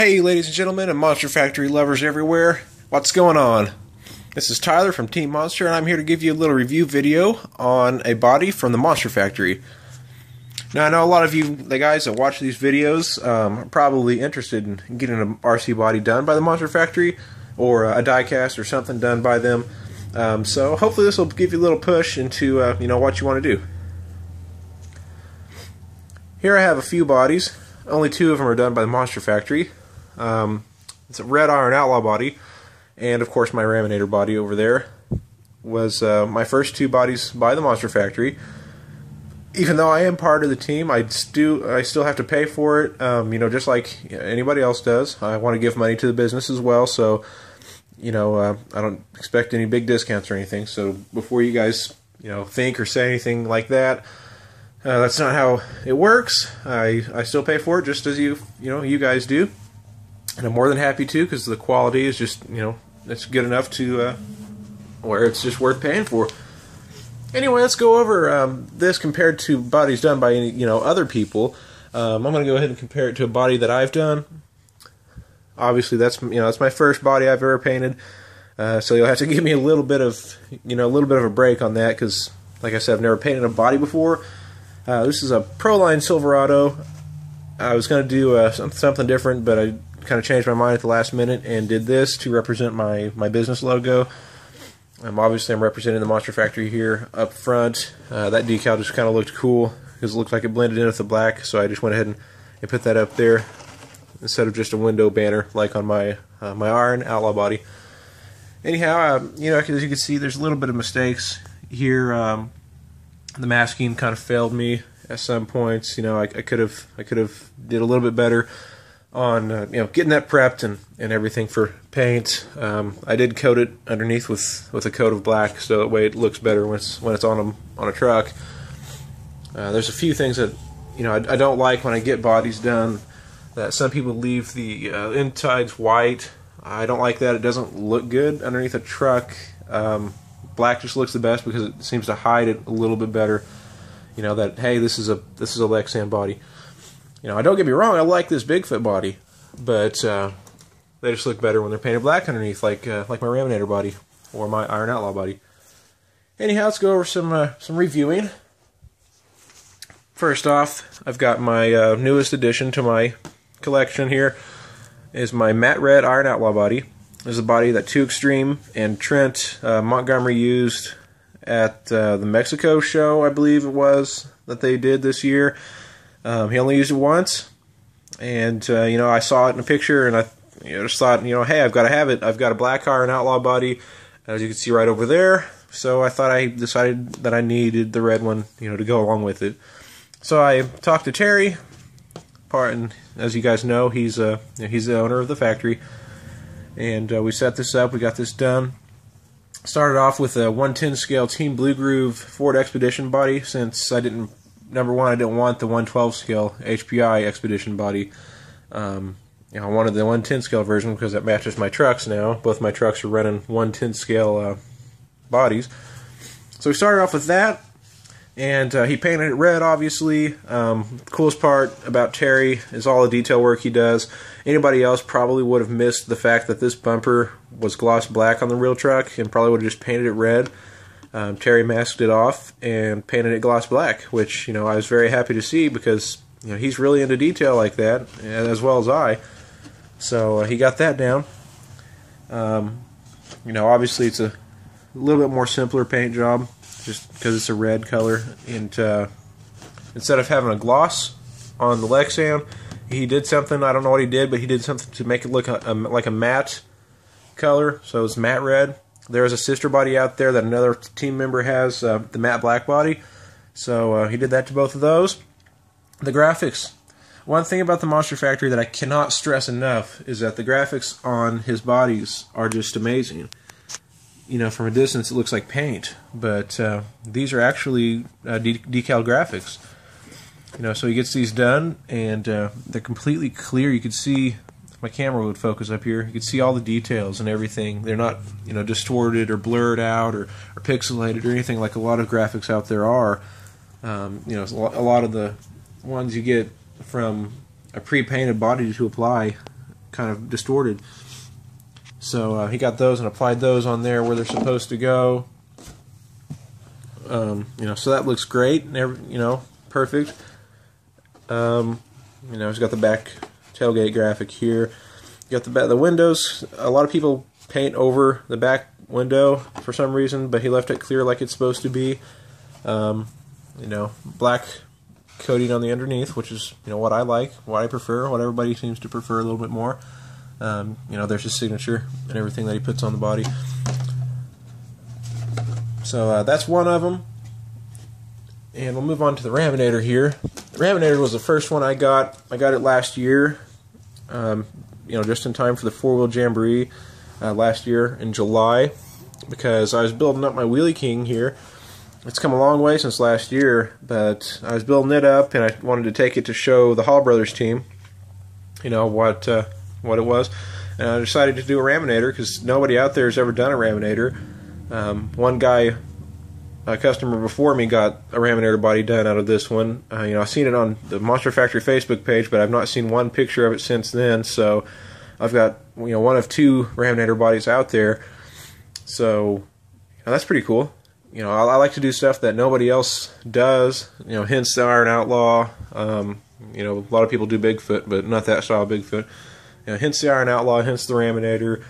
Hey ladies and gentlemen and Monster Factory lovers everywhere, what's going on? This is Tyler from Team Monster and I'm here to give you a little review video on a body from the Monster Factory. Now I know a lot of you, the guys that watch these videos, are probably interested in getting an RC body done by the Monster Factory or a die cast or something done by them. So hopefully this will give you a little push into what you want to do. Here I have a few bodies. Only two of them are done by the Monster Factory. It's a Red Iron Outlaw body, and of course my Raminator body over there was my first two bodies by the Monster Factory. Even though I am part of the team, I still have to pay for it, just like anybody else does. I want to give money to the business as well, so I don't expect any big discounts or anything. So before you guys think or say anything like that, that's not how it works. I still pay for it just as you guys do, and I'm more than happy to, because the quality is just it's good enough to where it's just worth paying for. Anyway, let's go over this compared to bodies done by other people. I'm going to go ahead and compare it to a body that I've done. Obviously, that's my first body I've ever painted, so you'll have to give me a little bit of a break on that, because like I said, I've never painted a body before. This is a Proline Silverado. I was going to do something different, but I kind of changed my mind at the last minute and did this to represent my business logo. Obviously, I'm representing the Monster Factory here up front. That decal just kind of looked cool because it looked like it blended in with the black, so I just went ahead and put that up there instead of just a window banner like on my my Iron Outlaw body. Anyhow, as you can see, there's a little bit of mistakes here. The masking kind of failed me at some points. I could have did a little bit better on getting that prepped and everything for paint. I did coat it underneath with a coat of black, so that way it looks better when it's on a truck. There's a few things that I don't like when I get bodies done. That some people leave the insides white. I don't like that. It doesn't look good underneath a truck. Black just looks the best because it seems to hide it a little bit better. That hey, this is a Lexan body. Don't get me wrong, I like this Bigfoot body, but they just look better when they're painted black underneath, like my Raminator body or my Iron Outlaw body. Anyhow, let's go over some reviewing. First off, I've got my newest addition to my collection here. Is my matte red Iron Outlaw body. This is a body that Too Extreme and Trent Montgomery used at the Mexico show, I believe it was, that they did this year. He only used it once, and I saw it in a picture, and I just thought, hey, I've got to have it. I've got a black Iron Outlaw body, as you can see right over there. So I decided that I needed the red one, to go along with it. So I talked to Terry, and as you guys know, he's the owner of the factory. And we set this up, we got this done. Started off with a 110 scale Team Blue Groove Ford Expedition body, since number one, I didn't want the 112 scale HPI Expedition body. I wanted the 110 scale version because that matches my trucks now. Both my trucks are running 110 scale bodies. So we started off with that, and he painted it red, obviously. The coolest part about Terry is all the detail work he does. Anybody else probably would have missed the fact that this bumper was gloss black on the real truck and probably would have just painted it red. Terry masked it off and painted it gloss black, which I was very happy to see, because he's really into detail like that, as well as I. So he got that down. Obviously it's a little bit more simpler paint job, just because it's a red color, and instead of having a gloss on the Lexan, he did something, I don't know what he did, but he did something to make it look like a matte color, so it's matte red. There's a sister body out there that another team member has, the matte black body, so he did that to both of those. The graphics. One thing about the Monster Factory that I cannot stress enough is that the graphics on his bodies are just amazing. From a distance it looks like paint, but these are actually decal graphics. So he gets these done, and they're completely clear. You could see, if my camera would focus up here, you could see all the details and everything. They're not, distorted or blurred out or pixelated or anything like a lot of graphics out there are. A lot of the ones you get from a pre-painted body to apply kind of distorted. So he got those and applied those on there where they're supposed to go. You know, so that looks great. You know, perfect. You know, he's got the back tailgate graphic here. You got the windows. A lot of people paint over the back window for some reason, but he left it clear like it's supposed to be. You know, black coating on the underneath, which is, you know, what I like, what I prefer, what everybody seems to prefer a little bit more. You know, there's his signature and everything that he puts on the body. So that's one of them. And we'll move on to the Raminator here. The Raminator was the first one I got. I got it last year, you know, just in time for the 4-wheel jamboree last year in July, because I was building up my Wheelie King here. It's come a long way since last year, but I was building it up, and I wanted to take it to show the Hall Brothers team, you know, what it was. And I decided to do a Raminator because nobody out there has ever done a Raminator. One guy, a customer before me, got a Raminator body done out of this one. You know, I've seen it on the Monster Factory Facebook page, but I've not seen one picture of it since then. So I've got, you know, one of 2 Raminator bodies out there. So you know, that's pretty cool. You know, I like to do stuff that nobody else does. You know, hence the Iron Outlaw. You know, a lot of people do Bigfoot, but not that style of Bigfoot. You know, hence the Iron Outlaw, hence the Raminator,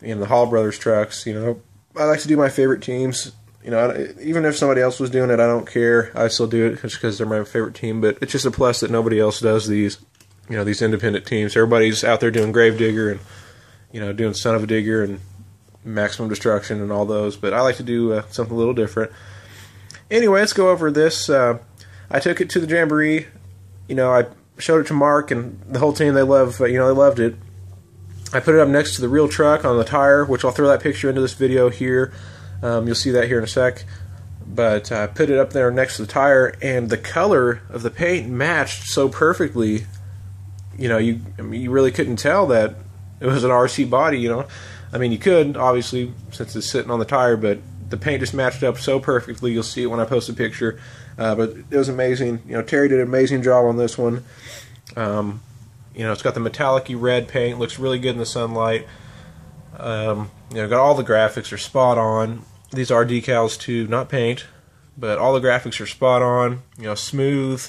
and the Hall Brothers trucks. You know, I like to do my favorite teams. You know, even if somebody else was doing it, I don't care. I still do it just because they're my favorite team. But it's just a plus that nobody else does these. You know, these independent teams. Everybody's out there doing Gravedigger and, you know, doing Son of a Digger and Maximum Destruction and all those. But I like to do something a little different. Anyway, let's go over this. I took it to the Jamboree. You know, I showed it to Mark and the whole team. They love, you know, they loved it. I put it up next to the real truck on the tire, which I'll throw that picture into this video here. You'll see that here in a sec. But I put it up there next to the tire, and the color of the paint matched so perfectly. You know, I mean, you really couldn't tell that it was an RC body. You know, I mean, you could obviously since it's sitting on the tire, but the paint just matched up so perfectly. You'll see it when I post a picture. But it was amazing. You know, Terry did an amazing job on this one. You know, it's got the metallic-y red paint. Looks really good in the sunlight. You know, got all the graphics are spot on. These are decals too, not paint, but all the graphics are spot on. You know, smooth.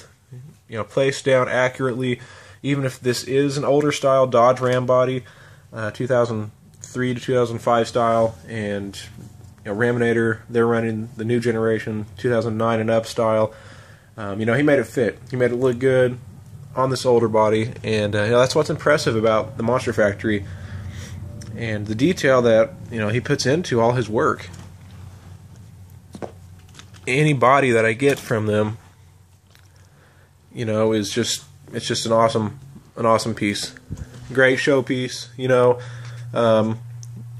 You know, placed down accurately. Even if this is an older style Dodge Ram body, 2003 to 2005 style, and you know, Raminator, they're running the new generation, 2009 and up style. You know, he made it fit. He made it look good on this older body, and you know, that's what's impressive about the Monster Factory and the detail that, you know, he puts into all his work. Any body that I get from them, you know, is just, it's just an awesome piece. Great showpiece. You know,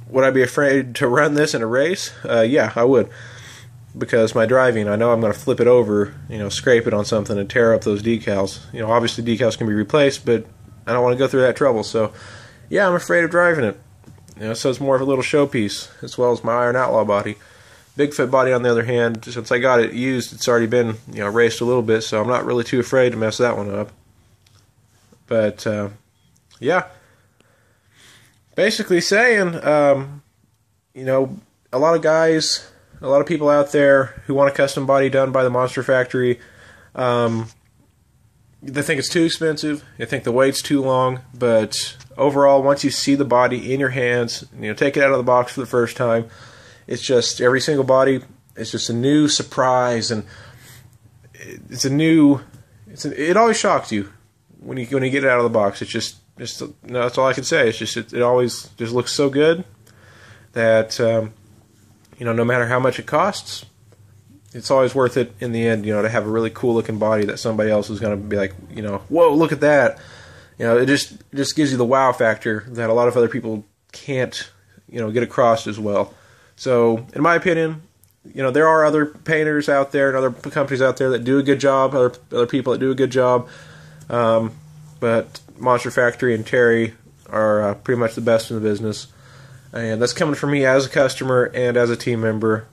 would I be afraid to run this in a race? Yeah, I would. Because my driving, I know I'm going to flip it over, you know, scrape it on something and tear up those decals. You know, obviously decals can be replaced, but I don't want to go through that trouble. So, yeah, I'm afraid of driving it. You know, so it's more of a little showpiece, as well as my Iron Outlaw body. Bigfoot body, on the other hand, since I got it used, it's already been, you know, raced a little bit, so I'm not really too afraid to mess that one up. But, yeah. Basically saying, you know, a lot of guys, a lot of people out there who want a custom body done by the Monster Factory, they think it's too expensive, they think the wait's too long, but overall, once you see the body in your hands, you know, take it out of the box for the first time, it's just, every single body, it's just a new surprise, and it's a new, it always shocks you when you get it out of the box. It's just no, that's all I can say. It's just, it always just looks so good that, you know, no matter how much it costs, it's always worth it in the end, you know, to have a really cool looking body that somebody else is going to be like, you know, whoa, look at that. You know, it just gives you the wow factor that a lot of other people can't, you know, get across as well. So, in my opinion, you know, there are other painters out there and other companies out there that do a good job, other people that do a good job, but Monster Factory and Terry are pretty much the best in the business. And that's coming from me as a customer and as a team member.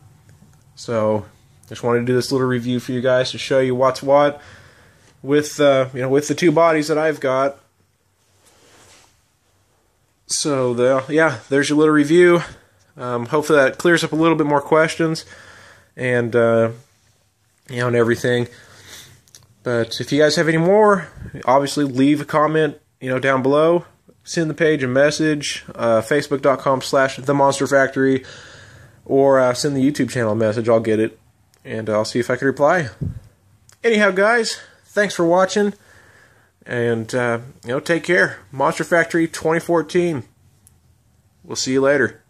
So, just wanted to do this little review for you guys to show you what's what with, you know, with the two bodies that I've got. So yeah, there's your little review. Hopefully that clears up a little bit more questions and and everything. But if you guys have any more, obviously leave a comment down below. Send the page a message, facebook.com/themonsterfactory, or send the YouTube channel a message. I'll get it, and I'll see if I can reply. Anyhow, guys, thanks for watching, and take care. Monster Factory 2014. We'll see you later.